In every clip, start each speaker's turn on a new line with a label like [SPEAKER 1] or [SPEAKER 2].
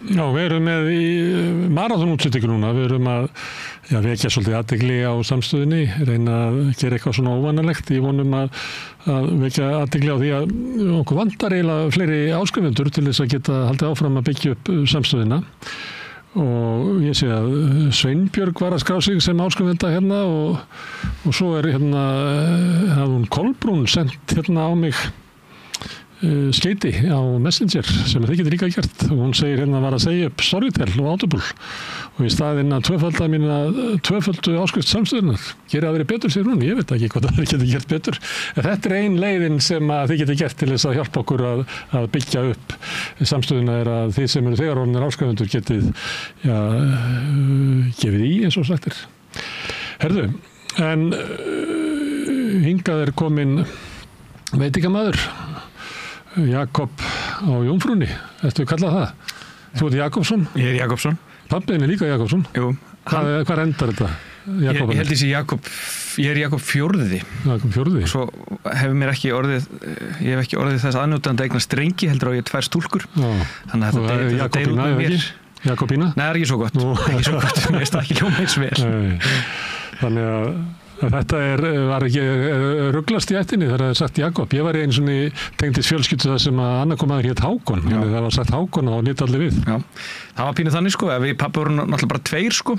[SPEAKER 1] Já, við erum með í maraþonútsendingu núna, við erum að vekja svolítið athygli á samstöðinni, reyna að gera eitthvað svona óvanalegt, ég vonum að vekja athygli á því að okkur vantar eiginlega fleiri áskrifendur til þess að geta haldið áfram að byggja upp samstöðina og ég sé að Sveinbjörg var að skrá sig sem áskrifenda hérna og svo hérna hafði hún Kolbrún sendt hérna á mig skeyti á Messenger sem þið getur líka gert og hún segir hérna var að segja upp Storytel og Audible og í staðinn að tvöföldu áskrift samstöðunar gera að vera betur sér hún, ég veit ekki hvað það getur gert betur en þetta ein leiðin sem að þið getur gert til þess að hjálpa okkur að byggja upp samstöðuna að þið sem eru þegar orðnir áskrifendur getið gefið í eins og sagtir Herðu, en hingað komin veitingamaður Jakob á Jómfrúnni, ertu kallað það? Þú ert Jakobsson?
[SPEAKER 2] Ég Jakobsson.
[SPEAKER 1] Pabbiðin líka Jakobsson?
[SPEAKER 2] Jú.
[SPEAKER 1] Hvað endar þetta?
[SPEAKER 2] Ég held þessi ég Jakob fjórði.
[SPEAKER 1] Jakob fjórði?
[SPEAKER 2] Svo ég hef ekki orðið þess aðnjótandi að eignast drengi, heldur á ég 2 stúlkur. Já. Þannig að þetta deyr út með mér.
[SPEAKER 1] Jakobína?
[SPEAKER 2] Nei, það er ekki svo gott. Ekki svo gott, mér finnst það ekki hljóma eins vel.
[SPEAKER 1] Nei. Þannig að þetta var ekki ruglast í ættinni þegar það er sagt Jakob. Ég var einu svona tengdist fjölskyldu það sem að annar komaður hét Hákon. Það var sagt Hákon og lít allir við.
[SPEAKER 2] Já, það var pínu þannig sko. Við pabbi vorum náttúrulega bara 2 sko.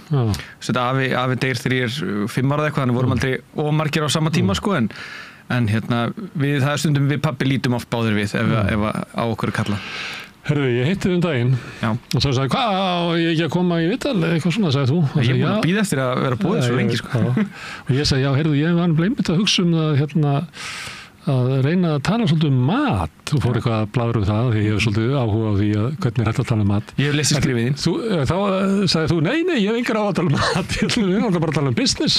[SPEAKER 2] Þetta afi deyr 5 ára eitthvað, þannig vorum aldrei ómargir á sama tíma sko. En hérna, það er stundum við pabbi lítum oft báðir við ef á okkur er kallað.
[SPEAKER 1] Herðu, ég hitti þig daginn og þá sagði, hvað á ég ekki að koma í viðtal eða eitthvað svona, sagði þú.
[SPEAKER 2] Ég er búin að bíða eftir að vera búið svo lengi sko.
[SPEAKER 1] Og ég sagði, herðu, ég var einmitt að hugsa það að reyna að tala svolítið mat og fór eitthvað að bladra það því ég hef svolítið áhuga á því að hvernig er hægt að tala mat.
[SPEAKER 2] Ég hef lesið skrifið þín.
[SPEAKER 1] Þá sagði þú, nei, ég hef engar á að tala mat, ég ætla bara að tala business.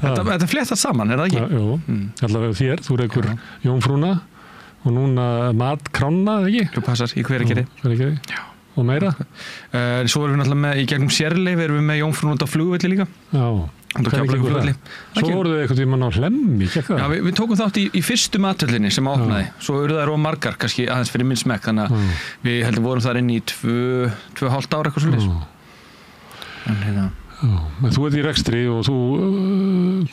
[SPEAKER 2] Þetta fléttast saman, er það ekki?
[SPEAKER 1] Jú, allavega þér, þú einhver Jómfrúna og núna matkrána, ekki?
[SPEAKER 2] Jú, passar, í Hveragerði.
[SPEAKER 1] Já. Og meira?
[SPEAKER 2] Svo erum við náttúrulega með, í gegnum Sérleif erum við með Jómfrún út á flugvelli líka.
[SPEAKER 1] Já. Svo voruð þið eitthvað tímann á Hlemmi, ekki það?
[SPEAKER 2] Já, við tókum þátt í fyrstu matvöllinni sem opnaði. Svo eru það margar, kannski aðeins fyrir minn smekk, þannig að við heldur vorum þar inn í 2,5 ára eitthvað svolítið.
[SPEAKER 1] En þú ert í rekstri og þú,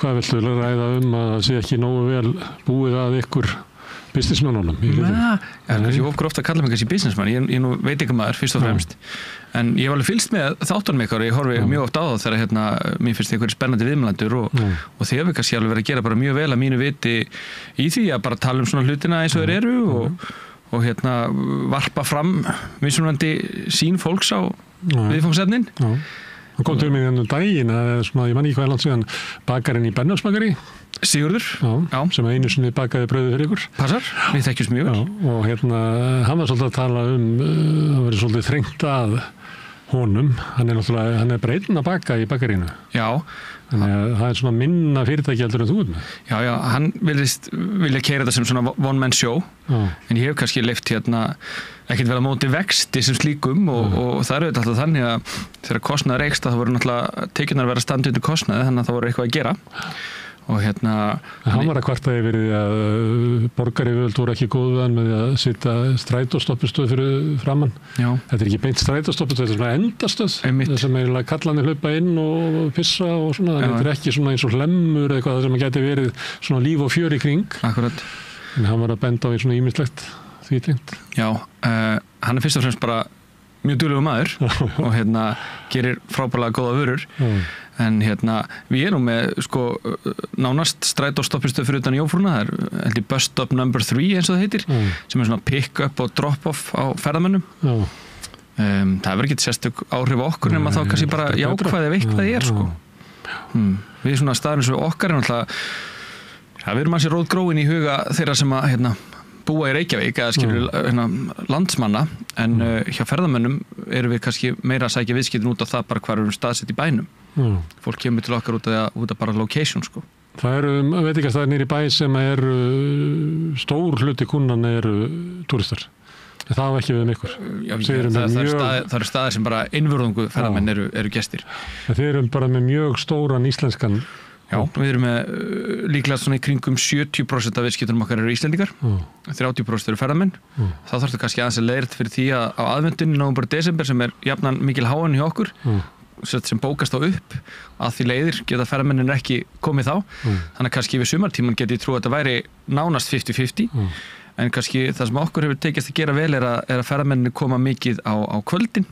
[SPEAKER 1] hvað viltu ræða að það sé ekki nógu vel búið að ykkur businessmannunum?
[SPEAKER 2] Ég ofgur ofta að kalla mig kannski businessmann, ég nú veit ekki maður fyrst og fremst, en ég hef alveg fylgst með þáttunum ykkar og ég horfi mjög oft á það þegar mér finnst einhverjir spennandi viðmælendur og þið hefur kannski alveg verið að gera bara mjög vel að mínu viti í því að bara tala svona hlutina eins og þeir eru og varpa fram mismunandi sín fólks á viðfangsefnin.
[SPEAKER 1] Það kom til mig þennan daginn að ég man ekki hvað langt síðan bakarinn í Bernhardsbakari
[SPEAKER 2] Sigurður,
[SPEAKER 1] sem einu sinni bakaði brauðið fyrir ykkur.
[SPEAKER 2] Passar, við þekkjumst mjög vel.
[SPEAKER 1] Og hann var svolítið að tala það verið svolítið þrengt að honum. Hann er bara einn að baka í bakarínu. Já. Þannig að það er svona minna fyrirtæki heldur en þú ert með.
[SPEAKER 2] Já, hann vilja keyra þetta sem svona one man show. En ég hef kannski leyft ekkert vel að móti vexti sem slíkum og það eru alltaf þannig að þegar kostnaður eykst þá voru náttúrulega tekjurnar að vera standi undir kostnaði þannig að það voru eitthvað að gera. Og
[SPEAKER 1] hann var að kvarta yfir því að borgaryfirvöld voru ekki góð við hann með að setja strætóstoppistöð fyrir framann. Já. Þetta er ekki beint strætóstoppistöð, þetta er svona endastöð þessum eiginlega kallarnir hlaupa inn og pissa og svona, þetta er ekki svona eins og hlemmur eða eitthvað sem gæti verið svona líf og fjör í kring. Akkurat. En hann var að benda á í svona ýmislegt því tengt. Já, hann er fyrst og fremst bara mjög duglegur maður og gerir frábærlega góða vörur. En við erum með nánast strætóstoppistöð fyrir utan Jómfrúna, það er bus stop number 3 eins og það heitir, sem er svona pick up og drop off á ferðamönnum. Það hefur ekki sérstök áhrif á okkur nema þá kannski bara jákvæði ef eitthvað er Við svona staðurinn sem okkar er náttúrulega við erum ansi rótgróin í huga þeirra sem að búa í Reykjavík eða skilur landsmanna en hjá ferðamönnum erum við kannski meira að sækja viðskiptin út á það bara hvar við erum staðsett í bænum. Fólk kemur til okkar út af bara location Það eru veitingastæðir niður í bæ sem eru stór hluti kúnnanna eru túristar. Það á ekki við ykkur. Það eru staðir sem bara einvörðungu ferðamenn eru gestir. Þeir eru bara með mjög stóran íslenskan
[SPEAKER 2] Já, við erum með líklega svona í kringum 70% af viðskiptunum okkar eru Íslendingar, 30% eru ferðamenn. Þá þarf þetta kannski aðeins að leiðrétta fyrir því að á aðventunni nóvember og desember sem jafnan mikil háan hjá okkur, sem bókast á upp, að því leiðir geta ferðamennin ekki komið þá. Þannig að kannski við sumartíman geti ég trú að þetta væri nánast 50-50, en kannski það sem okkur hefur tekist að gera vel er að ferðamennin koma mikið á kvöldin.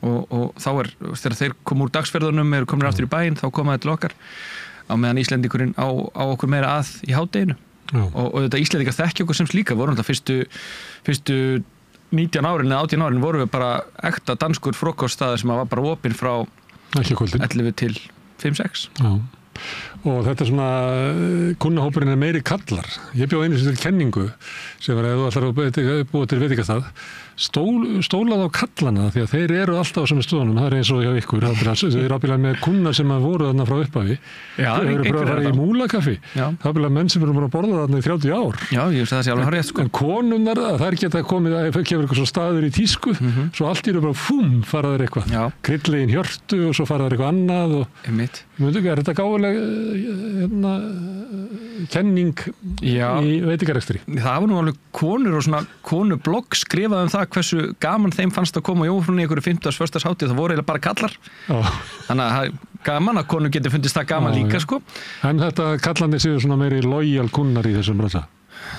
[SPEAKER 2] Og þá þegar þeir koma úr dagsferðunum eru komin aftur í bæinn, þá koma það til okkar á meðan Íslendingurinn á okkur meira að í hádeginu og þetta Íslendingar þekki okkur sem slíka voru alltaf fyrstu 19 árin eða 18 árin vorum við bara ekta danskur frokoststaður sem var bara opinn frá 11 til 5-6
[SPEAKER 1] og þetta svona kunnahópurinn meiri kallar. Ég bjó einu sem til kenningu sem var að þú ætlar að búa til veitingastað stólað á kallana því að þeir eru alltaf á svona stöðunum, það eins og hjá ykkur þeir eru ábyggilega með kunna sem að voru þarna frá upphafi þeir eru bara að fara í múlakaffi ábyggilega menn sem eru bara að borða þarna í 30 ár
[SPEAKER 2] Já, ég veist það sé alveg hárið sko.
[SPEAKER 1] En konunnar, þær geta komið að kemur eitthvað svo staður í tísku svo allt eru bara faraður eitthvað krydlegin hjörtu og svo faraður eitthvað annað og er þetta gáfuleg kenning í veitingarekstri? Það
[SPEAKER 2] var nú alveg konur og svona konublogg skrifað það hversu gaman þeim fannst að koma á jómfrúnni í einhverju 50. hátíð, það voru eiginlega bara kallar þannig að gaman að konu geti fundist það gaman líka sko.
[SPEAKER 1] En þetta kallandi séu svona meiri lojal kunnar í þessum bransa?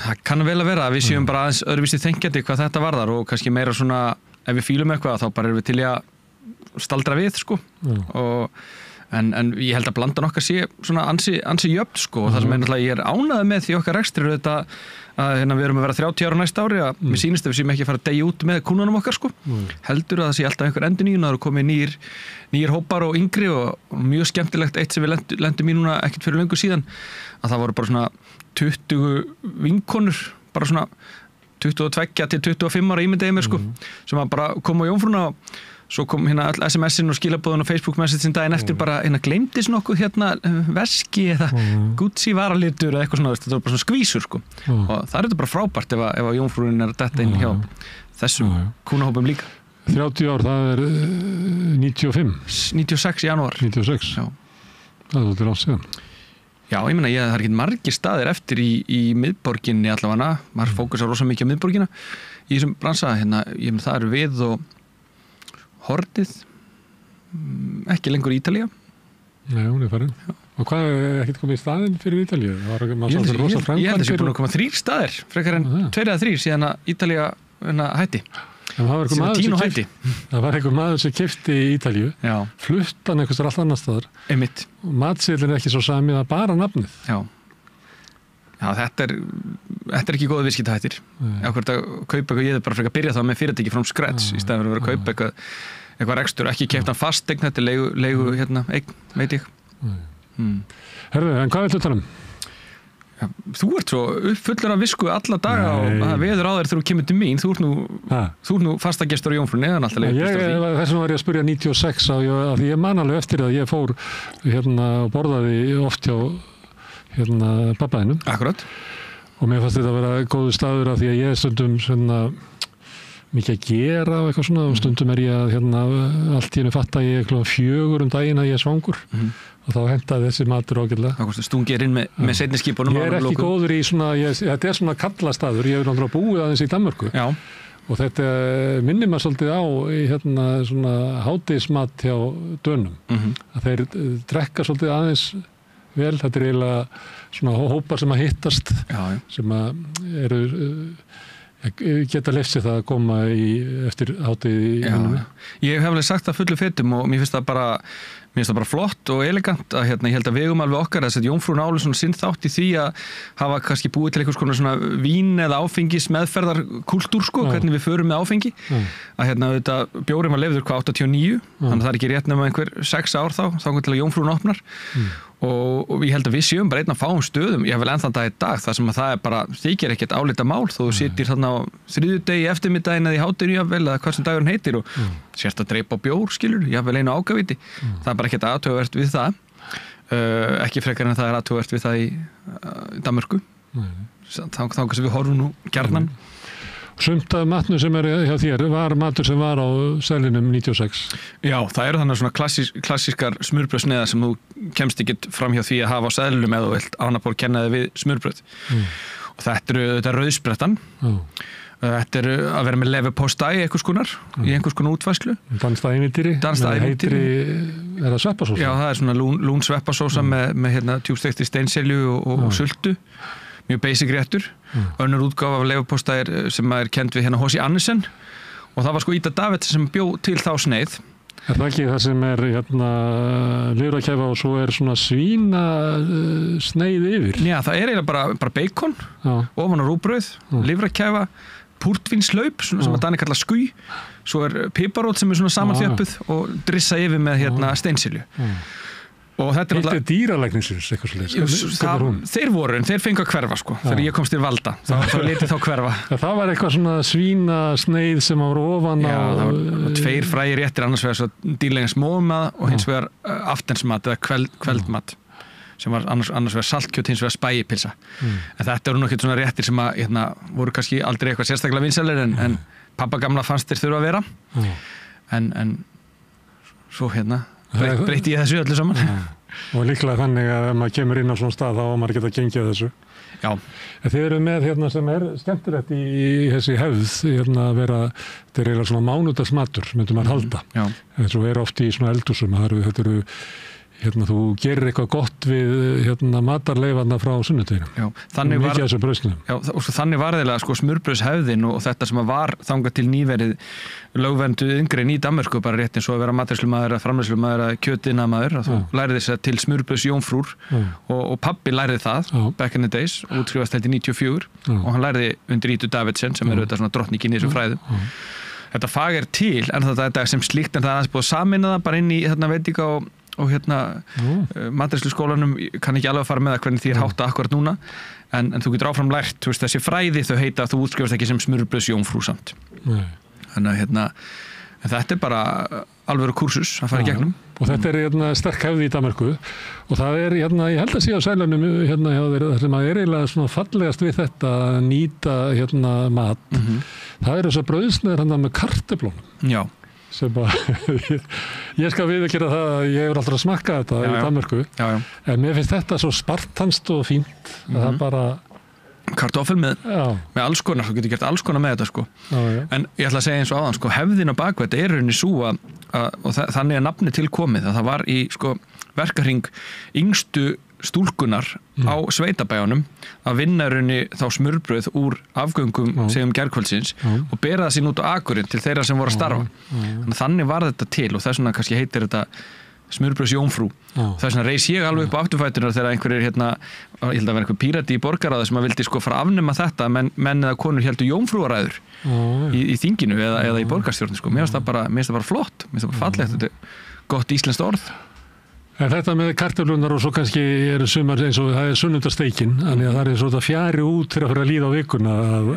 [SPEAKER 2] Það kann vel að vera að við séum bara aðeins öðruvísi þenkjandi hvað þetta varðar og kannski meira svona ef við fílum eitthvað þá bara erum við til í að staldra við sko. En ég held að blandan okkar sé svona ansi jöfn sko og það sem náttúrulega ég ánægður með því okkar rekstri er þetta að við erum að vera 30 ára næsta ári að mér sýnist að við séum ekki að fara að deyja út með kúnunum okkar sko. Heldur að það sé alltaf einhver endurnýjun að það eru komið nýjir hópar og yngri og mjög skemmtilegt eitt sem við lendum í núna ekkert fyrir löngu síðan að það voru bara svona 20 vinkonur bara svona 22 til 25 ára ímyndaði mér sko sem að bara koma á jómfrúna og svo kom hérna all SMS-in og skilabóðun og Facebook-messagin daginn eftir bara gleymdist nokkuð veski eða Gucci varalitur eða eitthvað svona, þetta var bara svona skvísur sko. Og það er þetta bara frábært ef að jómfrúin er að detta inn hjá þessum kúnahópum líka.
[SPEAKER 1] 30 ár, það er 95?
[SPEAKER 2] 96 í janúar.
[SPEAKER 1] 96? Já. Það er alveg síðan.
[SPEAKER 2] Já, ég meina, það er ekki margir staðir eftir í miðborginni allavega, maður fókusar rosa mikið á miðborgina í þessum bransa, ég meina, það eru við og Hortið, ekki lengur Ítalía.
[SPEAKER 1] Nei, hún er farin. Og hvað er ekkert komið í staðinn fyrir Ítalíu?
[SPEAKER 2] Ég held að það sé búin að koma 3 staðir, frekar en 2 eða 3 síðan að Ítalía hætti.
[SPEAKER 1] Það var einhver maður sem keypti í Ítalíu, fluttan einhvers allt annar staðar.
[SPEAKER 2] Einmitt.
[SPEAKER 1] Og matseðlinn er ekki svo samið að bara nafnið.
[SPEAKER 2] Já, þetta er ekki góða viðskiptahættir. Ákveðt að kaupa eitthvað, ég er bara frekar að byrja þá með fyrirtæki from scratch í staðinn fyrir að vera að kaupa eitthvað rekstur, ekki keypt hann fasteign, þetta er leigu eign, veit ég.
[SPEAKER 1] Herðu, en hvað viltu tala um?
[SPEAKER 2] Þú ert svo fullur af visku alla daga og veður á þér þegar þú kemur til mín, þú ert nú fastagestur á jómfrúnni, eða náttúrulega.
[SPEAKER 1] Þessum var ég að spyrja 96 að ég man alveg eftir að ég fór og borðaði oft hjá pappaðinum.
[SPEAKER 2] Akkurat.
[SPEAKER 1] Og mér fannst þetta að vera góðu staður af því að ég stundum svona mikið að gera og eitthvað svona og stundum er ég að allt í hennu fatta ég 4 daginn að ég er svangur og þá hentaði þessi matur ágætlega.
[SPEAKER 2] Stungir inn með seinni skipunum.
[SPEAKER 1] Ég er ekki góður í svona, þetta er svona kallastaður, ég hef náttúrulega búið aðeins í Danmörku.
[SPEAKER 2] Já.
[SPEAKER 1] Og þetta minnir maður svolítið á í svona hádegismat hjá Dönum. Að þeir drekka svolítið aðeins vel, þetta er eiginlega svona hópar sem að hittast sem að eru geta lefst sér það að koma eftir hádegi í vinnunni.
[SPEAKER 2] Ég hef alveg sagt það fullu fetum og mér finnst það bara flott og elegant að ég held að vegum alveg okkar að Jómfrúin á alveg svona sinn þátt í því að hafa kannski búið til einhvers konar svona vín eða áfengis meðferðar kultúr sko, hvernig við förum með áfengi að þetta bjórinn var leyfður hvað 89 þannig að það er ekki rétt nema einhver 6 ár þá til að Jómfrúin opnar og ég held að við séum bara einn að fáum stöðum ég hef vel ennþann dag í dag þar sem að það er bara þykir ekkert álita mál þó þú sitir þarna á þriðjudegi eftirmiddaginn eða í hádeginu jafnvel eða hvað sem dagurinn heitir og sérst að dreipa á bjór skilur jafnvel einu ágaviti það er bara ekkert aðtugavert við það ekki frekar en það er aðtugavert við það í Danmörku þá kannski við horfum nú gjarnan
[SPEAKER 1] Sumt af matnum sem hjá þér var matur sem var á seðlinum 96.
[SPEAKER 2] Já, það eru þannig svona klassískar smurbrauðsneiðar sem þú kemst ekki fram hjá því að hafa á seðlinum eða þú vilt ánabór kenna þig við smurbrauð. Og þetta er rauðsprettan. Þetta að vera með leverpostei í einhvers konar útfærslu.
[SPEAKER 1] Dansta ævintýri. Er það sveppasósa?
[SPEAKER 2] Já, það er svona lún sveppasósa með djúpstekti steinselju og sultu. Mjög basic réttur. Önnur útgáfa af leverpostei sem er kennd við H.C. Andersen og það var Ida Davids sem bjó til þá sneið.
[SPEAKER 1] Er það ekki það sem er lifrakæfa og svo er svona svína sneið yfir?
[SPEAKER 2] Já, það er eiginlega bara bacon, ofan á rúgbrauð, lifrakæfa, púrtvinslaup sem að Dani kalla ský, svo er piparót sem er svona samanþjöppuð og drissa yfir með steinselju. Og þetta
[SPEAKER 1] er dýralækningsins eitthvað svolítið.
[SPEAKER 2] Þeir fengu að hverfa þegar ég komst til valda, þá leti þá hverfa.
[SPEAKER 1] Það var eitthvað svona svína sneið sem var ofan á.
[SPEAKER 2] Já, það var 2 frægir réttir, annars vegar svo dýrlegins móðmað og hins vegar aftensmat eða kveldmat sem var annars vegar saltkjöt, hins vegar spægipilsa. En þetta eru nokkið svona réttir sem voru kannski aldrei eitthvað sérstaklega vinsælir en pappa gamla fannst þeir þurfa að vera. En svo breyti ég þessu öllu saman.
[SPEAKER 1] Og líklega þannig að ef maður kemur inn á svona stað þá á maður geta gengið þessu.
[SPEAKER 2] Já.
[SPEAKER 1] Þið eru með sem er skemmtilegt í þessi hefð að vera, þetta er eiginlega svona mánudagsmatur myndum maður halda.
[SPEAKER 2] Já.
[SPEAKER 1] Þessu er oft í svona eldhúsum, þetta eru þú gerir eitthvað gott við matarleifarna frá sunnudeginum.
[SPEAKER 2] Já, þannig var
[SPEAKER 1] þessu brauðsnum.
[SPEAKER 2] Já, og þannig var eiginlega smurbrauðshefðin og þetta sem var þangað til nýverið lögvernduð yngrein í Danmörku bara rétt eins og að vera matreiðslumaður, framleiðslumaður, kjötiðnaðarmaður, að þú lærið þess til smurbrauðsjónfrúr og pabbi lærið það back in the days, útskrifast held í 94 og hann lærði undir Ida Davidsen sem er auðvitað svona drottningin í þessum fræðum. Þetta fag er til en þetta sem slíkt en það er aðeins búið að sameina það bara inn í veitinga og matreiðsluskólanum kann ekki alveg að fara með það hvernig því er hátta akkurat núna en þú getur áfram lært þessi fræði þau heita að þú útskrifast ekki sem smurbrauðsjónfrú samt. Þannig að þetta er bara alvöru kúrsus að fara í gegnum.
[SPEAKER 1] Og þetta er sterk hefði í Danmörku og það er, ég held að sé á sælunum hjá þeir, það sem er eiginlega svona fallegast við þetta að nýta mat. Það er þess að brauðsneiðar með kartöflunum.
[SPEAKER 2] Já.
[SPEAKER 1] Sem ég skal viðurkenna það að ég hefur alltaf að smakka þetta í Danmörku. En mér finnst þetta svo spartanst og fínt að það bara
[SPEAKER 2] kartoffel með alls konar, þú getur gert alls konar með þetta en ég ætla að segja eins og áðan hefðin á bakveit er rauninni sú og þannig að nafni tilkomið að það var í verkahring yngstu stúlkunar á sveitabæjunum að vinna rauninni þá smurbrauð úr afgöngum segjum gærkvöldsins og bera það sín út á akurinn til þeirra sem voru að starfa þannig var þetta til og þess vegna kannski heitir þetta smurbrauðsjónfrú. Þess vegna reis ég alveg upp á afturfæturnar þegar einhverjir ég held að vera einhver pírati í borgaráði sem að vildi fara að afnema þetta menn eða konur heldur jónfrúaræður í þinginu eða í borgarstjórn Mér finnst það bara flott, mér finnst það bara fallegt þetta er gott íslenskt orð.
[SPEAKER 1] En þetta með kartöflunar og svo kannski eru sumar eins og það er sunnudasteikin þannig að það er svona fjari út fyrir að fara að líða á vikuna að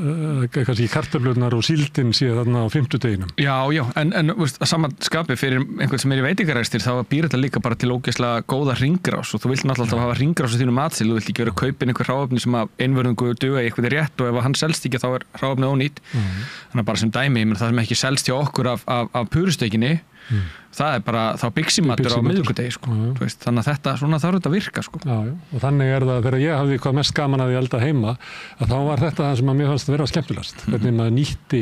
[SPEAKER 1] kannski kartöflunar og síldin sé þarna á 50 deginum. Já,
[SPEAKER 2] en að saman skapi fyrir einhvern sem er í veitingarækstir þá býr þetta líka bara til ógeðslega góða hringrás og þú vilt náttúrulega hafa hringrás á þínu matseðli, þú vilt ekki vera að kaupa einhver hráefni sem að einvörðungu duga í eitthvað rétt og ef hann selst ekki þá er hráefnið ónýtt. Þannig bara sem dæmi, það sem ekki selst hjá okkur af purusteikinni það er bara þá bygsimatur á miðvikudegi þannig að þetta, svona þarf þetta að virka
[SPEAKER 1] Já, og þannig er það þegar ég hafði hvað mest gaman að ég elda heima að þá var þetta það sem að mér fannst að vera skemmtilegast hvernig maður nýtti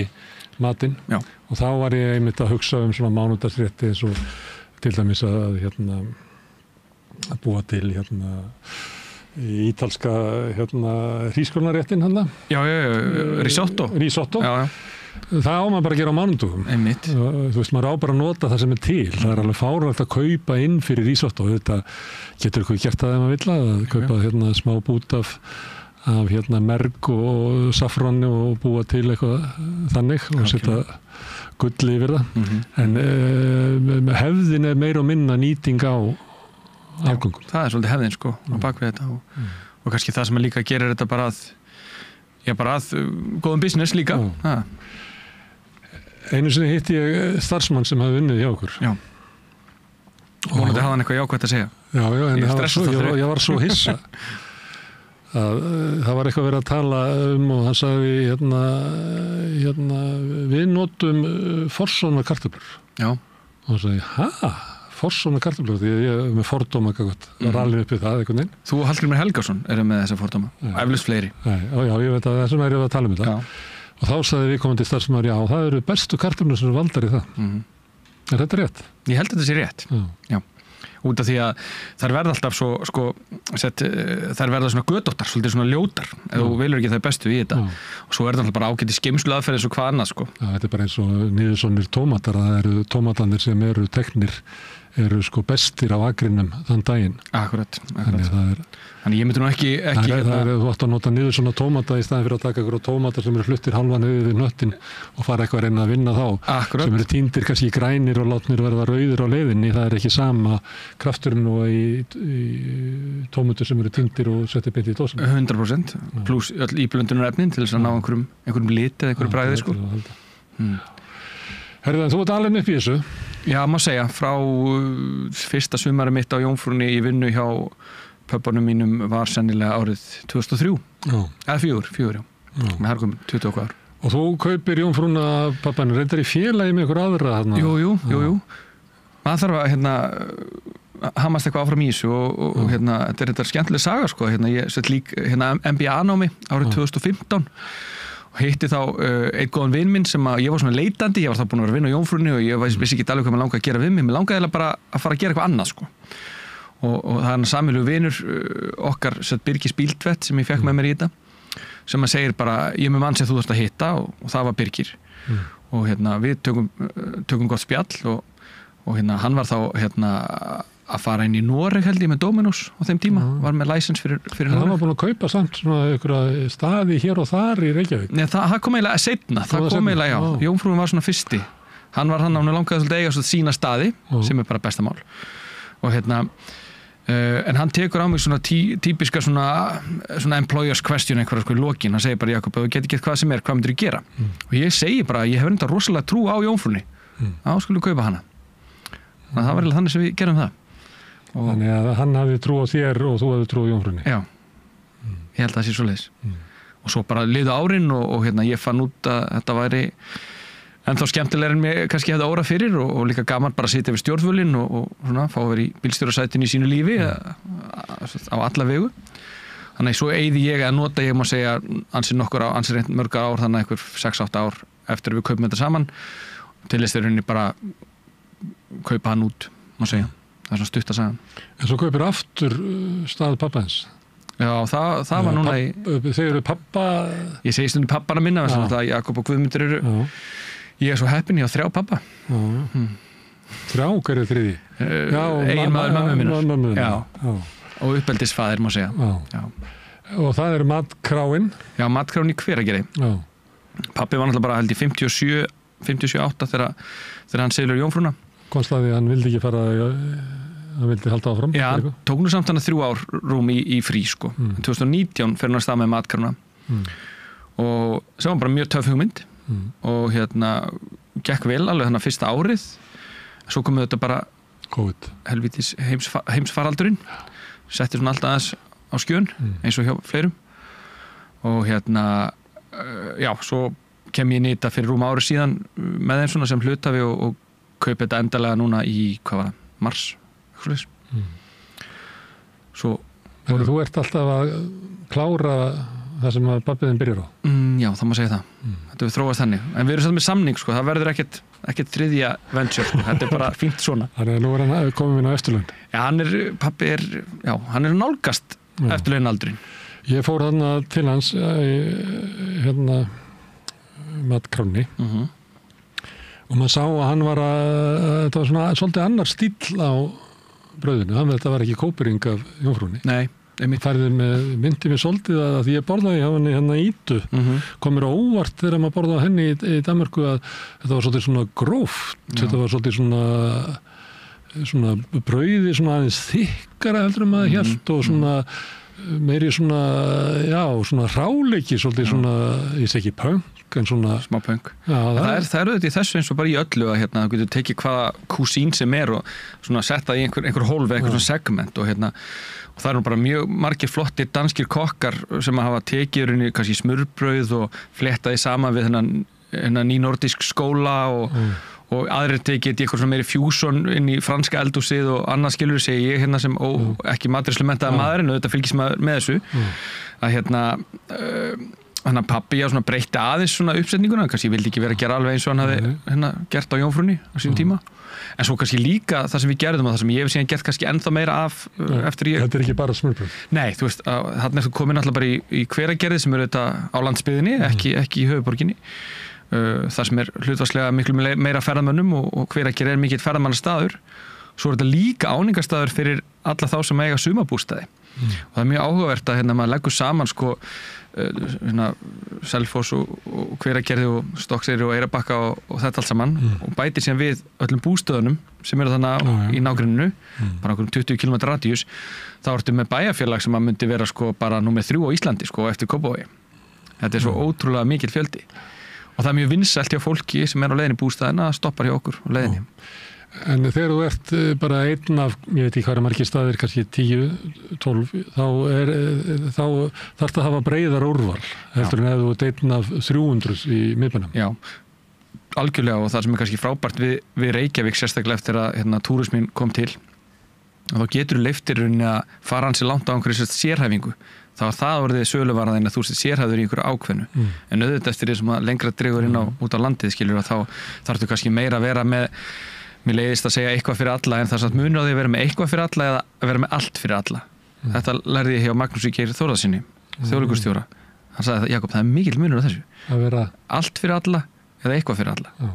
[SPEAKER 1] matinn og þá var ég einmitt að hugsa svona mánudagsrétti eins og til dæmis að að búa til ítalska hrískornaréttin risotto það á maður bara að gera á mánudögum þú veist, maður á bara að nota það sem er til það er alveg fáránlegt að kaupa inn fyrir risotto þetta getur eitthvað gert það ef maður vill að kaupa smá bút af merg og safrani og búa til eitthvað þannig og setja gull yfir það en hefðin er meira og minna nýting á afgöngum.
[SPEAKER 2] Það er svolítið hefðin á bakvið þetta og kannski það sem að líka gerir þetta bara að góðum business líka.
[SPEAKER 1] Einu sinni hitti ég starfsmann sem hafði unnið hjá okkur.
[SPEAKER 2] Já. Vonandi hafði hann eitthvað jákvætt að segja.
[SPEAKER 1] Já, en ég var svo hissa. það var eitthvað verið að tala og hann sagði við notum forsóna kartöflur.
[SPEAKER 2] Já.
[SPEAKER 1] Og hann sagði, forsóna kartöflur, því ég með fordóma var alveg uppið það einhvern veginn.
[SPEAKER 2] Þú og Hallgrímur Helgason eru með þessa fordóma, eflaust fleiri.
[SPEAKER 1] Já, ég veit að þessum er ég að tala um þetta. Og þá sagði viðkomandi starfsmaður, það eru bestu kartöflur sem eru valdar í það. Er þetta rétt?
[SPEAKER 2] Ég held að þetta sé rétt. Já. Út af því að þær verða alltaf þær verða svona götóttar, svolítið svona ljótar ef þú velur ekki það bestu í þetta og svo er þetta bara ágætt í skimslu aðferð eins og hvað annað
[SPEAKER 1] þetta er bara eins og niðursonnir tómatar að það eru tómatarnir sem eru teknir eru bestir á akrinum þann daginn.
[SPEAKER 2] Akkurat.
[SPEAKER 1] Þannig
[SPEAKER 2] ég myndi nú ekki
[SPEAKER 1] þú átt að nota niður svona tómata í staðin fyrir að taka ykkur tómatar sem eru fluttir halvan yfir við nöttin og fara eitthvað að reyna að vinna þá.
[SPEAKER 2] Akkurat.
[SPEAKER 1] Sem eru tíndir kannski grænir og látnir verða rauðir á leiðinni. Það er ekki sama krafturinn og í tómatur sem eru tíndir og settir beint í dósum.
[SPEAKER 2] 100% pluss öll íblöndunarefnin til þess að ná einhverjum lit eða einhverju bragði
[SPEAKER 1] Herðu, þú ert alveg upp í þessu?
[SPEAKER 2] Já, má segja, frá fyrsta sumari mitt á Jómfrúnni í vinnu hjá pöpunum mínum var sennilega árið 2003. Eða 4, með hergum 20 okkar ár.
[SPEAKER 1] Og þú kaupir Jómfrúnna pabbanum, reyndar í félagi með ykkur aðra þarna?
[SPEAKER 2] Jú. Maður þarf að hamast eitthvað áfram í þessu og þetta er skemmtileg saga, ég sett lík MBA-námi árið 2015 og hitti þá einn góðan vin minn sem ég var svona leitandi, ég var þá búin að vera að vinna á Jómfrúnni og ég vissi ekki alveg hvað mér langaði að gera við mig, mér langaði bara að fara að gera eitthvað annað og það er sameiginlegur vinur okkar, Birgis Bíldvett sem ég fekk með mér í þetta sem að segir bara, ég er með mann sem þú þarft að hitta og það var Birgir og við tökum gott spjall og hann var þá að fara inn í Noreg held ég með Dominos á þeim tíma, var með license fyrir Noreg.
[SPEAKER 1] Það var búin að kaupa samt svona einhverja staði hér og þar í Reykjavík.
[SPEAKER 2] Nei, það kom eiginlega seinna, Jómfrúin var svona fyrsti. Hann langaði svolítið eiga sína staði, sem er bara besta mál. Og en hann tekur á mig svona típiska svona employers question einhverja í lokin, hann segir bara, Jakob, ef þú getur gett hvað sem hvað myndir þú gera? Og ég segi bara, ég hef enda rosalega trú á Jómfrúnni, skulum kaupa hana. Þannig að það var eiginlega þannig sem við gerum það.
[SPEAKER 1] Þannig að hann hafði trú á þér og þú hafði trú á Jómfrúnni.
[SPEAKER 2] Já, ég held að það sé svoleiðis. Og svo bara liðu árin og ég fann út að þetta væri ennþá skemmtilegur en mér kannski hefði órað fyrir og líka gaman bara að sitja við stjórnvölinn og svona fá að vera í bílstjórasætinu í sínu lífi á alla vegu. Þannig að svo eyði ég að nota, ég má segja, ansi mörg ár, þannig að 6-8 ár eftir við kaupum þetta saman til þess að bara kaupa hann út, má segja. Það er svona stutt að sagja.
[SPEAKER 1] En svo kaupir aftur stað pappans?
[SPEAKER 2] Já, það var núna
[SPEAKER 1] Þeir eru pappa?
[SPEAKER 2] Ég segi stundum pappana minna, þannig að Jakob og Guðmundur eru ég er svo heppinn, ég á 3 pappa.
[SPEAKER 1] 3, hver er þriði?
[SPEAKER 2] Eiginmaður mömmu minnar. Já. Og uppeldisfaðir, má segja. Já.
[SPEAKER 1] Og það er matkráin? Já,
[SPEAKER 2] matkráin í Hveragerði. Pappi var náttúrulega bara held í 57-58 þegar hann seglur Jómfrúnna.
[SPEAKER 1] Konslaði, hann vildi ekki fara, hann vildi halda áfram.
[SPEAKER 2] Já, hann tók nú samt hann 3 ár rúm í frí, 2019 fer hann að stað með matkrána. Og sem var bara mjög töff hugmynd. Og gekk vel alveg þannig fyrsta árið. Svo komið þetta bara
[SPEAKER 1] COVID.
[SPEAKER 2] Helvítis heimsfaraldurinn. Setti svona alltaf aðeins á skjön, eins og hjá fleirum. Og já, svo kem ég nýta fyrir rúm ári síðan með þeim svona sem hlutafi og kaupi þetta endalega núna í, hvað var það, mars, eitthvað slags. Svo...
[SPEAKER 1] Þú ert alltaf að klára það sem babbiðin byrjar á?
[SPEAKER 2] Já, það má segja það. Þetta við þróast henni. En við erum satt með samning, það verður ekkert þriðja venture, þetta er bara fínt svona. Þannig að nú er hann komið inn á eftirlaun? Já, pappi hann er nálgast eftirlaunaldurinn. Ég fór þarna til hans, matkráni. Og maður sá að hann var þetta var svona svolítið annar stíll á brauðinu, þetta var ekki kópering af Jómfrúnni. Nei, færði myndi mér svolítið að því ég borðaði hjá henni Ídu, kom mér á óvart þegar maður borðaði henni í Danmörku að þetta var svolítið svona gróft, þetta var svolítið svona brauði svona aðeins þykkara heldur maður hélt og svona
[SPEAKER 1] meiri svona ráleiki, svolítið svona, ég segi ekki punk, en svona...
[SPEAKER 2] Smá punk. Já, það er auðvitað í þessu eins og bara í öllu að þú getur tekið hvaða kúsín sem og svona setta í einhver hólf, einhver svona segment og og það eru bara mjög margir flottir danskir kokkar sem hafa tekið kannski smurbrauð og flettaði saman við þennan nýnordisk skóla og aðrir tekið eitthvað svona meiri fusion inn í franska eldhúsið og annað skilur segi ég sem ekki matrislu menntaða maður en auðvitað fylgist maður með þessu að pabbi svona breytti aðeins svona uppsetninguna, kannski ég vildi ekki vera að gera alveg eins og hann hafði gert á Jómfrúnni á sínum tíma, en svo kannski líka það sem við gerðum og það sem ég hef síðan gert kannski ennþá meira af eftir ég...
[SPEAKER 1] Þetta er ekki bara smurbrauð?
[SPEAKER 2] Nei, þú veist, þarna þú komin alltaf bara í Hveragerði sem þetta á landsbyggðinni, ekki í höfuðborginni þar sem hlutfallslega miklu meira ferðamönnum og Hveragerði mikill ferðamannastaður. Svo þetta líka áningastaður fyrir alla þá sem eiga sumarbústaði og það mjög áhugavert að maður leggur saman Selfoss og Hveragerði og Stokkseyri og Eyrarbakka og þetta allt saman og bætir síðan við öllum bústöðunum sem þannig í nágrenninu bara okkur 20 km radíus, þá ertu með bæjarfélag sem myndi vera bara númer 3 á Íslandi eftir Kópavogi. Þetta er svo ótrúlega mikill fjöldi og það er mjög vinsælt hjá fólki sem á leiðinni bústaðina að stoppa hjá okkur á leiðinni.
[SPEAKER 1] En þegar þú ert bara einn af, ég veit ekki hvað margir staðir, kannski 10, 12, þá þarftu að hafa breiðar úrval, heldur en ef þú ert einn af 300 í miðbænum.
[SPEAKER 2] Já, algjörlega, og það sem er kannski frábært við Reykjavík, sérstaklega eftir að túrismin kom til, og þá getur þú leyftir að fara hansi langt á einhverju sérhæfingu. Þá var það orðið söluvarðin að þú sérhæfður í einhverju ákveðnu. En auðvitað eftir því sem að lengra dregur inn út á landið, skilur, þá þarftu kannski meira að vera með. Mér leiðist að segja eitthvað fyrir alla, en það er samt munur á því að vera með eitthvað fyrir alla eða að vera með allt fyrir alla. Þetta lærði ég hjá Magnúsi Geir Þórðarsyni, þjóðleikhússtjóra. Hann sagði að Jakob, það er mikill munur á þessu.
[SPEAKER 1] Að vera
[SPEAKER 2] allt fyrir alla eða eitthvað fyrir alla.
[SPEAKER 1] Já.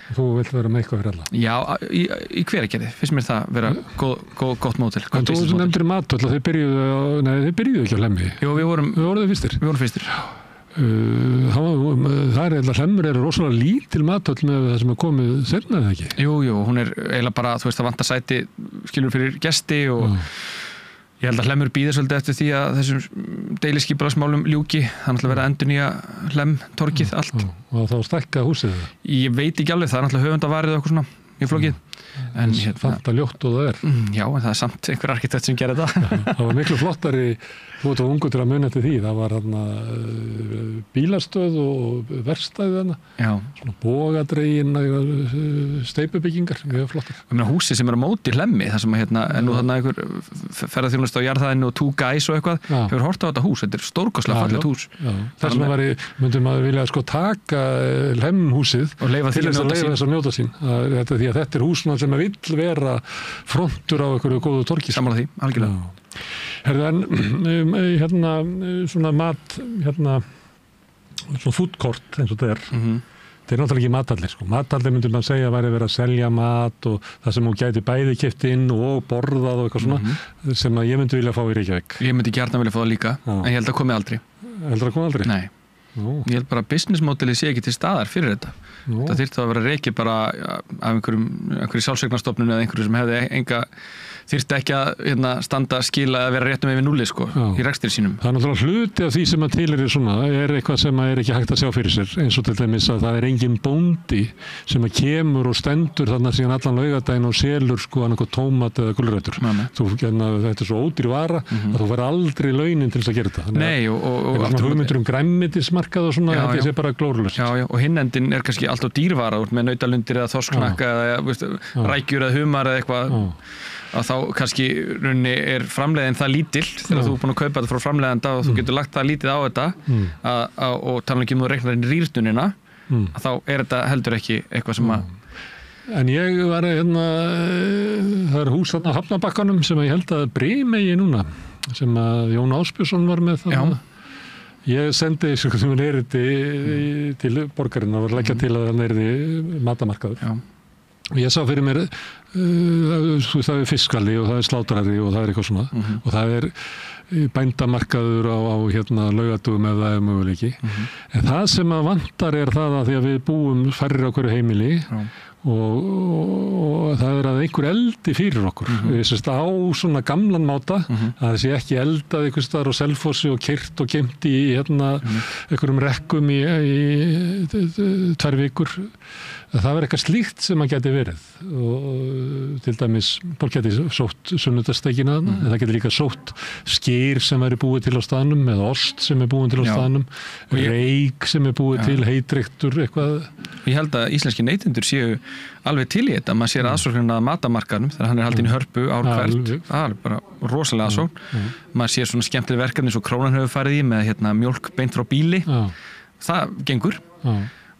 [SPEAKER 1] Þú vilt vera með eitthvað fyrir alla?
[SPEAKER 2] Já, í Hveragerði. Finnst mér það vera gott módel.
[SPEAKER 1] En þú nefndir matvöll og þið byrjuðu ekki á Hlemmi.
[SPEAKER 2] Jú, við vorum fyrstir.
[SPEAKER 1] Það er eða Hlemmur er rosalega lítil matvöll með það sem er komið seinna eða ekki?
[SPEAKER 2] Jú, hún er eiginlega bara, þú veist, það vantar sæti skilur fyrir gesti og ég held að Hlemmur bíður svolítið eftir því að þessum deiliskipulagsmálum ljúki, það er verið að endurnýja Hlemm-torgið allt.
[SPEAKER 1] Og þá stækka húsið það?
[SPEAKER 2] Ég veit ekki alveg, það er náttúrulega höfundavarið og eitthvað svona í flókið.
[SPEAKER 1] En fanta ljótt og það er.
[SPEAKER 2] Já, en það er samt einhver arkitekt sem gerir það.
[SPEAKER 1] Það var miklu flottari, þú ert á ungu til að muna eftir því, það var bílastöð og verkstæði þarna, svona bogadregin steipubyggingar, mjög flottar.
[SPEAKER 2] Ég meina húsi sem er á móti Hlemmi, það sem er nú þarna einhver ferðarþjónusta á jarðhæðinu og Two Guys og eitthvað, hefur hort á þetta hús, þetta er stórkostlega fallegt hús.
[SPEAKER 1] Þess vegna myndi maður vilja taka Hlemm-húsið til þess að leyfa þess að njóta sín. Því að þetta er húsna sem vill vera frontur á einhverju góðu torgi.
[SPEAKER 2] Sammála því, algjörlega.
[SPEAKER 1] Svona mat, svona food court eins og þetta er. Þetta er náttúrulega ekki matallir. Matallir myndi maður segja að væri verið að selja mat og það sem hún gæti bæði keypt inn og borðað og eitthvað svona sem að ég myndi vilja fá í Reykjavík.
[SPEAKER 2] Ég myndi gjarnan vilja fá það líka, en ég held að komi aldrei.
[SPEAKER 1] Heldur að komi aldrei?
[SPEAKER 2] Nei. Ég held bara að business modelið sé ekki til staðar fyrir þetta. Það þyrfti að vera reikið bara af einhverju sjálfseignarstofnun eða einhverju sem hefði þyrfti ekki að standa skila að vera réttum yfir núli í rekstri sínum.
[SPEAKER 1] Það er náttúrulega hluti af því sem að til svona er eitthvað sem er ekki hægt að sjá fyrir sér, eins og til dæmis að það er engin bóndi sem að kemur og stendur þarna síðan allan laugardaginn og selur annað tómat eða gulrætur. Þetta er svo ódýr vara að þú verður aldrei launin til þess að gera þetta.
[SPEAKER 2] Nei, og
[SPEAKER 1] hugmyndur grænmetismarkað og svona, þetta sé bara glórulaust.
[SPEAKER 2] Já, og hinn endinn er kannski alltaf dýrvara með nautalundir eða þorskknakka eða rækjur eða humar eða eitthvað að þá kannski runni er framleiðin það lítill þegar þú er búin að kaupa þetta frá framleiðanda og þú getur lagt það lítið á þetta og tala ekki um þú reiknar inn í rýrtunina að þá er þetta heldur ekki eitthvað sem að
[SPEAKER 1] En ég var það er hús þarna á Hafnarbakkanum sem ég held að Brimegi núna sem að Jón Ásbjörnsson var með þarna. Ég sendi erindi til borgarinnar og leggja til að það erindi matamarkaður. Og ég sá fyrir mér það er fiskali og það er slátrari og það er eitthvað svona og það er bændamarkaður á laugadugum ef það er möguleiki. En það sem að vantar er það að því að við búum færri á hverju heimili og það að einhver eldi fyrir okkur á svona gamlan máta að það sé ekki eldað einhvers staðar á Selfossi og keyrt og geymt í einhverjum rekkum í 2 vikur. Það var eitthvað slíkt sem að geti verið og til dæmis fólk geti sótt sunnudagssteikina en það geti líka sótt skyr sem væri búið til á staðnum eða ost sem búið til á staðnum, reik sem búið til, heitreiktur eitthvað.
[SPEAKER 2] Ég held að íslenski neytendur séu alveg til í þetta, maður sér aðsóknina að matamarkaðnum þegar hann haldinn í Hörpu ár hvert, það er bara rosalega aðsókn. Maður sér svona skemmtileg verkefni eins og Krónan hefur farið í með mjólk beint frá bíli, það gengur.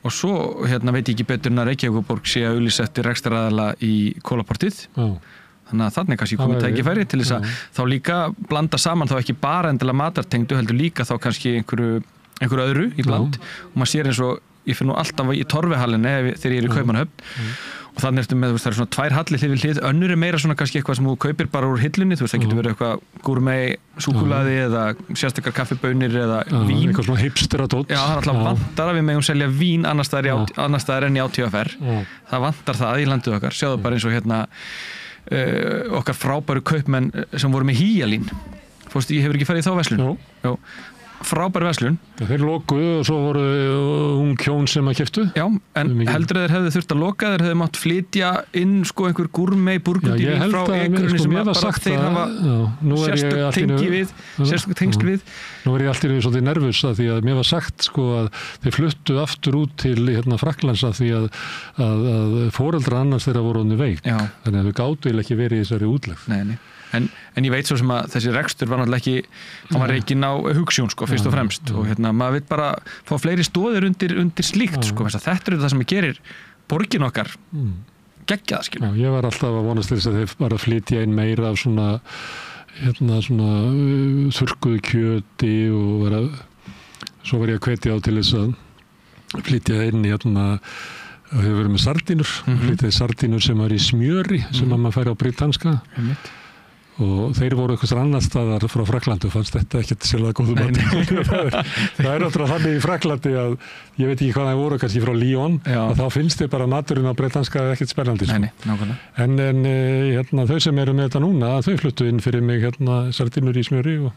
[SPEAKER 2] Og svo veit ég ekki betur en að Reykjavíkurborg sé að auglýsa eftir rekstraraðila í Kólaportið. Þannig að þarna kannski komið tækifæri til þess að þá líka blanda saman þá ekki bara endilega matartengdu, heldur líka þá kannski einhverju öðru í bland. Og maður sér eins og, ég fyrir nú alltaf í Torfehallinni þegar ég er í Kaupmannahöfn og þannig ertu með, það eru svona 2 hallir hlið við hlið, önnur er meira svona kannski eitthvað sem þú kaupir bara úr hillunni, það getur verið eitthvað gourmet súkkulaði eða sérstakar kaffibaunir eða vín.
[SPEAKER 1] Eitthvað svona hipsteradót.
[SPEAKER 2] Já, það er alltaf vantar að við megum selja vín annars staðar enn í ÁTVR. Það vantar það í landið okkar. Sjáðu bara eins og okkar frábæru kaupmenn sem voru með Hýjalín. Ég hefur ekki farið í þá verslun. Jó. Frábær verslun.
[SPEAKER 1] Þeir lokuðu og svo voru ung hjón sem að keyptu.
[SPEAKER 2] Já, en heldur þeir hefðu þurft að loka, þeir hefðu mátt flytja inn einhver gourmet burgundívín frá einhverjum sem bara þeir hafa sérstök tengsl við.
[SPEAKER 1] Nú er ég allt í raun svolítið nervus að því að mér var sagt að þeir fluttu aftur út til Frakklands að því að foreldrar annars þeirra voru orðnir veik. Þannig að þau gátu ekki verið í þessari útlegð.
[SPEAKER 2] Nei. En ég veit svo sem að þessi rekstur var náttúrulega ekki, hann var reikinn á hugsjón fyrst og fremst og maður vil bara fá fleiri stoðir undir slíkt þetta er það sem gerir borgin okkar geggjað skilur.
[SPEAKER 1] Ég var alltaf að vonast til þess að þeir bara flytja inn meira af svona þurrkuðu kjöti og svo var ég að hvetja á til þess að flytja inn í og hefur verið með sardínur flytjaði sardínur sem var í smjöri sem maður færi á britanska og þeir voru eitthvað annar staðar frá Frakklandi og fannst þetta ekkert sérlega góðu mat. Það er náttúrulega þannig í Frakklandi að ég veit ekki hvað það voru kannski frá Lyon að þá finnst þið bara maturinn á britanska ekkert spennandi. En þau sem eru með þetta núna þau fluttu inn fyrir mig sardínur í smjöri og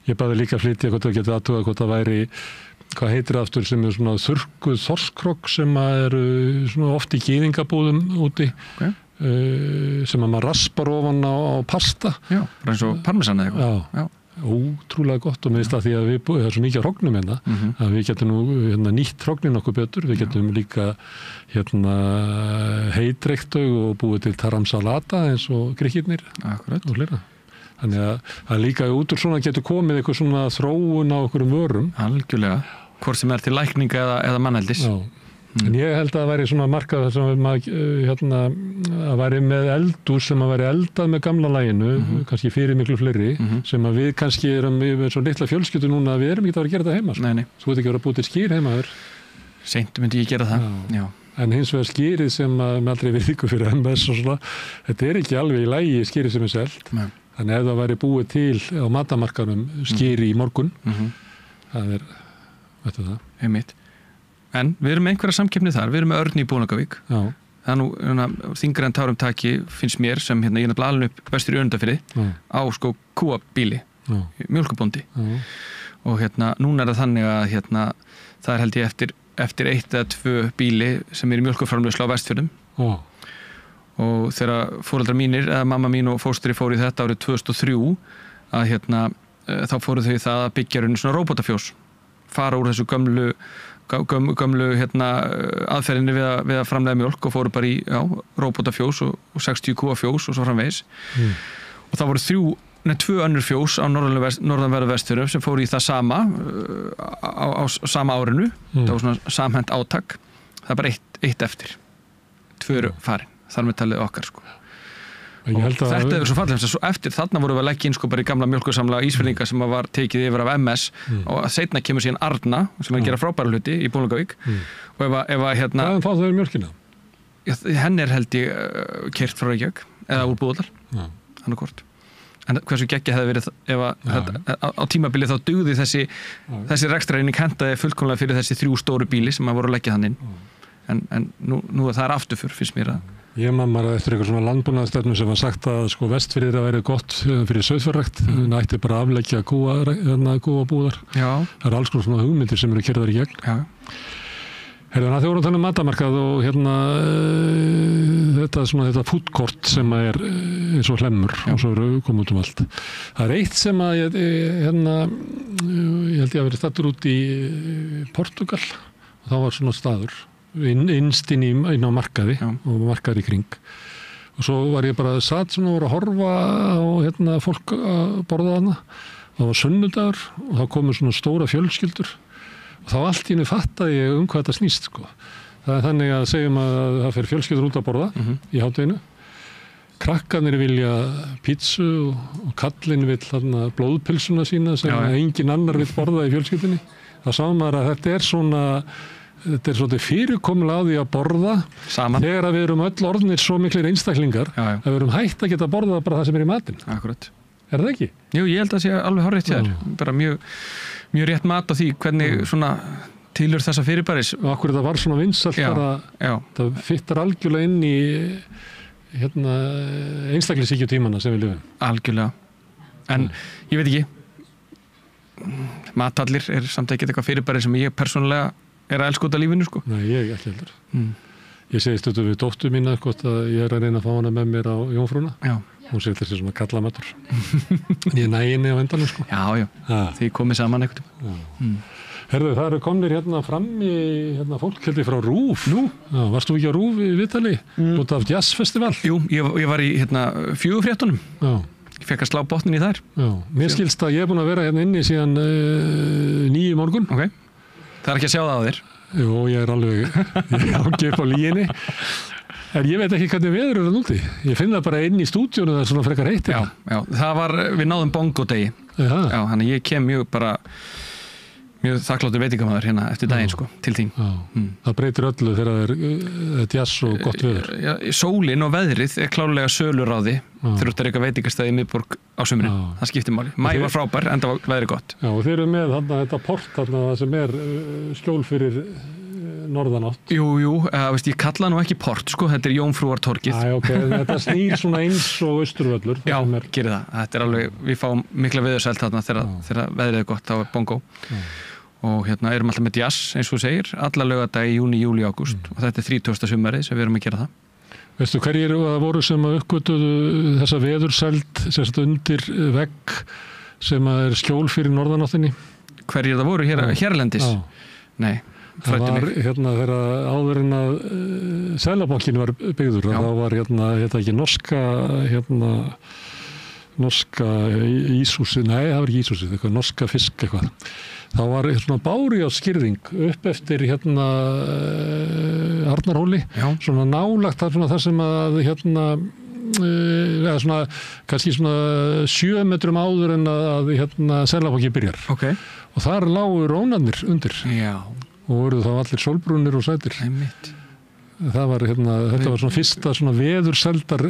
[SPEAKER 1] ég baði líka að flytja hvort þau getið aðtuga hvort það væri hvað heitir aftur sem er svona þurrkuð þorskrogg sem eru svona oft í gyðingabúðum úti sem að maður raspar ofan á pasta.
[SPEAKER 2] Já, bara eins og parmesan eða eitthvað.
[SPEAKER 1] Já, ótrúlega gott og minnst að því að það er svo mikið hrognum að við getum nú nýtt hrognin okkur betur, við getum líka heitreiktaug og búið til taramsalata eins og grikkirnir og fleira. Þannig að líka út úr svona getur komið eitthvað svona þróun á okkur vörum.
[SPEAKER 2] Algjörlega, hvort sem er til lækninga eða manneldis.
[SPEAKER 1] Já. En ég held að það væri svona markað sem að væri með eldús sem að væri eldað með gamla laginu, kannski fyrir miklu fleiri, sem að við kannski erum við svo litla fjölskyldu núna að við erum ekki að vera að gera þetta heima.
[SPEAKER 2] Nei.
[SPEAKER 1] Þú veit ekki að vera að búið til skýr heima þér.
[SPEAKER 2] Seint myndi ég gera það. Já.
[SPEAKER 1] En hins vegar skýrið sem að með aldrei virðingu fyrir MS og svona, þetta er ekki alveg í lagi skýrið sem er selt.
[SPEAKER 2] Nei.
[SPEAKER 1] Þannig ef það væri búið til á matamarkaðnum skýri í morgun, það er, veitu það.
[SPEAKER 2] Einmitt. En við erum með einhverja samkeppni þar, við erum með Örn í Bólungavík.
[SPEAKER 1] Já.
[SPEAKER 2] Það er nú þyngra en tárum taki finnst mér sem ég er nefnilega alveg upp vestur í Önundarfirði á kúabíli, mjólkubóndi. Og núna er það þannig að það er held ég eftir 1 eða 2 bíli sem er í mjólkuframleiðslu á Vestfjörðum. Og þegar foreldrar mínir, eða mamma mín og fóstri fóru í þetta árið 2003 að þá fóru þau í það að byggja svona róbótafjós, fara úr þessu gömlu aðferðinni við að framleiða mjólk og fóru bara í róbótafjós og 60 kúa fjós og svo framvegis. Og það voru 2 önnur fjós á norðanverðu Vestfjörðum sem fóru í það sama á sama árinu. Það var svona samhent átak. Það er bara eitt eftir. 2 eru farin. Þar með talið okkar þetta er svo fallið svo eftir þarna voru við að leggja inn bara í gamla mjólkursamla Ísfirðinga sem var tekið yfir af MS og seinna kemur síðan Arna sem er að gera frábæra hluti í Bólungavík og ef
[SPEAKER 1] Hvaðan fá þau mjólkina?
[SPEAKER 2] Henn er held ég keyrt frá Reykjavík eða úr Búðardal annarkvort. En hversu geggjað hefði verið ef á tímabili þá dugði þessi rekstrareining hentaði fullkomlega fyrir þessi 3 stóru bíli sem að voru að leggja þann inn en nú það afturför fyrst mér að
[SPEAKER 1] Ég maður eftir eitthvað svona landbúnaðarstefnu sem var sagt að sko Vestfirðir að vera gott fyrir sauðfjárrækt, ætti bara að afleggja kúabúðar. Já. Það alls konar svona hugmyndir sem eru keyrðar í gegn. Já. Þegar við vorum að tala matamarkað og þetta foodcourt sem er eins og hlemmur og svo eru komið út allt. Það eitt sem að ég held ég að vera stattur út í Portugal og það var svona staður. Innst inn á markaði og markaði í kring og svo var ég bara satt svona og voru að horfa á fólk að borða þarna það var sunnudagur og þá komu svona stóra fjölskyldur og þá allt í einu fattaði ég hvað þetta snýst sko. Það er þannig að segjum að það fer fjölskyldur út að borða í hádeginu krakkarnir vilja pítsu og kallinn vill blóðpilsuna sína sem engin annar vill borða í fjölskyldunni þá sá maður að þetta er svolítið fyrirkomulega á því að borða saman þegar að við erum öll orðnir svo miklir einstaklingar að við erum hætt að geta borða bara það sem er í matinn. Akkurat. Er það ekki? Jú, ég held að það sé alveg hárrétt hjá þér. Bara mjög rétt mat á því hvernig svona tilhör þessa fyrirbæris. Og akkur þetta var svona vinsælt bara það fittar algjörlega inn í einstaklingshyggjutímana sem við lifum. Algjörlega. En ég veit ekki matallir er samt ekkert eitthvað fyrirbæri sem ég persónulega er að elska út af lífinu sko? Nei, ég ekki heldur. Ég segi stundum við dóttur mína hvort að ég er að reyna að fá hana með mér á Jómfrúna. Já. Hún segir þessi svona kallamötur. Ég næ henni á endanum sko. Já. Þið komið saman eitthvað. Herðu, það eru komnir fram í fólk frá RÚV. Nú? Já, varst þú ekki á RÚV í Viðtali? Út af jazzfestival? Jú, ég var í fjögurfréttunum. Já. Ég fekk að slá botnin í þær. Já. Mér skilst að ég er búin að vera inni síðan 9 morgun. Ok. Það ekki að sjá það á þér? Jú, ég er alveg ágif á líginni. En ég veit ekki hvernig veður eru núti. Ég finn það bara inn í stúdíónu það er svona frekar heitt. Já, við náðum bongodegi. Já, þannig ég kem mjög þakkláttur veitingamaður hérna eftir daginn sko, til þín. Það breytir öllu þegar það er jazz og gott veður. Sólin og veðrið er klárlega söluráði þegar þú ert að reyka veitingastæði í miðborg á sumrin. Það skiptir máli. Mæ var frábær, en það var veðrið gott. Já, og þeir eru með þetta port sem er skjól fyrir norðanátt. Jú, ég kalla nú ekki port sko, þetta er Jómfrúartorgið. Já, ok, þetta snýr svona eins og Austurvöllur. Já, gerir það. Þetta er alveg, við fáum mikla veðursælt þarna þegar veðrið er gott, þá er bongo. Og erum alltaf með jazz, eins og þú segir, alla laugardagi í júní, júlí, ágúst og þetta er 30. sumarið sem við erum að gera það. Veistu hverjir það voru sem að uppgötuðu þessa veðursæld sérst undir vegg sem er skjól fyrir norðanáttinni? Hverjir það voru hérlendis? Nei. Það var þegar áður en að Seðlabankinn var byggður þá var ekki norska íshúsið, nei það var ekki íshúsið, eitthvað norska fisk eitthvað. þá var svona bárujárnsskirðing upp eftir Arnarhóli, svona nálagt þar sem að svona, kannski svona 7 metrum áður en að Seðlabanki byrjar. Okay. Og þar lágu rónarnir undir. Já. Og voru þá allir sólbrúnir og sætir. Einmitt. Það var þetta var svona fyrsta svona veðurseldar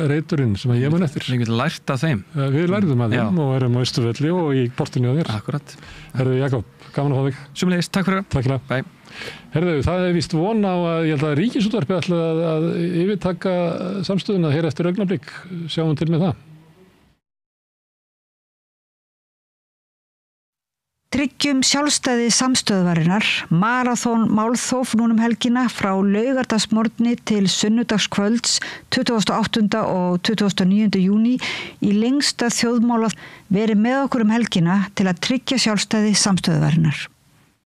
[SPEAKER 1] reiturinn sem ég man eftir. Við getum lært af þeim. Við lærðum af þeim og erum á Austurvelli og í portinu á þér. Akkurat. Herðu Jakob, gaman að fá þig. Sömuleiðis, takk fyrir það. Takk fyrir það. Bye. Herðu, það er víst von á að ég held að Ríkisútvarpið ætla að yfirtaka samstöðuna hér eftir augnablik. Sjáum til með það.
[SPEAKER 3] Tryggjum sjálfstæði samstöðvarinnar, maraþón málþóf núna helgina frá laugardagsmorgni til sunnudagskvölds 28. og 29. júní í lengsta þjóðmála verið með okkur helgina til að tryggja sjálfstæði samstöðvarinnar.